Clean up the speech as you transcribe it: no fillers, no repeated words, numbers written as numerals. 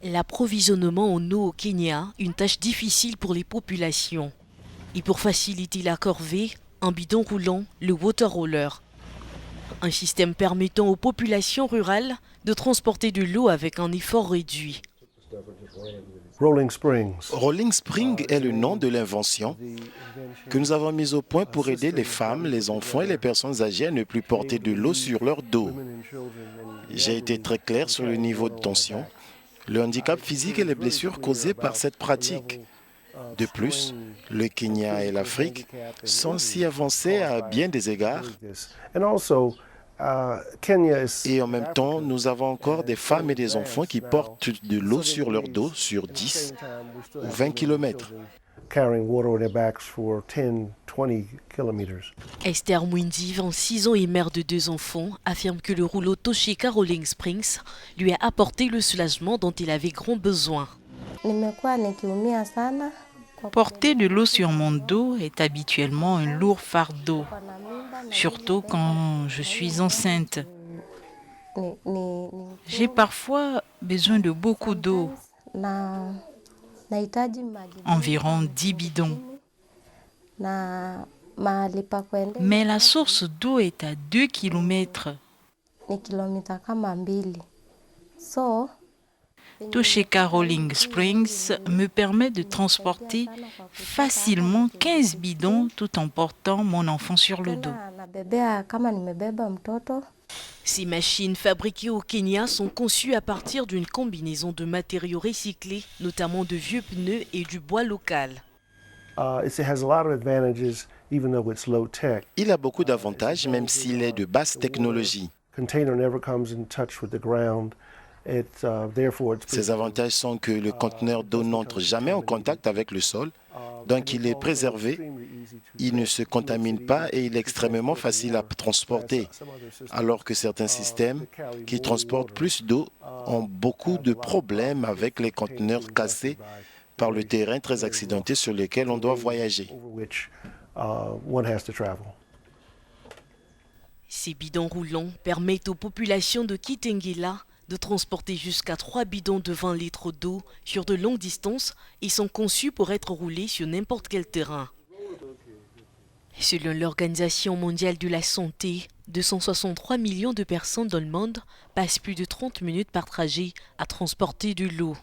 L'approvisionnement en eau au Kenya, une tâche difficile pour les populations. Et pour faciliter la corvée, un bidon roulant, le water roller. Un système permettant aux populations rurales de transporter de l'eau avec un effort réduit. Rolling Spring est le nom de l'invention que nous avons mise au point pour aider les femmes, les enfants et les personnes âgées à ne plus porter de l'eau sur leur dos. J'ai été très clair sur le niveau de tension, le handicap physique et les blessures causées par cette pratique. De plus, le Kenya et l'Afrique sont si avancés à bien des égards. Et en même temps, nous avons encore des femmes et des enfants qui portent de l'eau sur leur dos sur 10 ou 20 kilomètres. Esther Mwindi, 26 ans et mère de 2 enfants, affirme que le rouleau Tosheka Rolling Springs lui a apporté le soulagement dont il avait grand besoin. Porter de l'eau sur mon dos est habituellement un lourd fardeau, surtout quand je suis enceinte. J'ai parfois besoin de beaucoup d'eau, environ 10 bidons. Mais la source d'eau est à 2 kilomètres. Tosheka Rolling Springs me permet de transporter facilement 15 bidons tout en portant mon enfant sur le dos. Ces machines fabriquées au Kenya sont conçues à partir d'une combinaison de matériaux recyclés, notamment de vieux pneus et du bois local. Il a beaucoup d'avantages même s'il est de basse technologie. Ces avantages sont que le conteneur d'eau n'entre jamais en contact avec le sol, donc il est préservé, il ne se contamine pas et il est extrêmement facile à transporter, alors que certains systèmes qui transportent plus d'eau ont beaucoup de problèmes avec les conteneurs cassés par le terrain très accidenté sur lequel on doit voyager. Ces bidons roulants permettent aux populations de Kitengela de transporter jusqu'à 3 bidons de 20 litres d'eau sur de longues distances et sont conçus pour être roulés sur n'importe quel terrain. Selon l'Organisation mondiale de la santé, 263 millions de personnes dans le monde passent plus de 30 minutes par trajet à transporter de l'eau.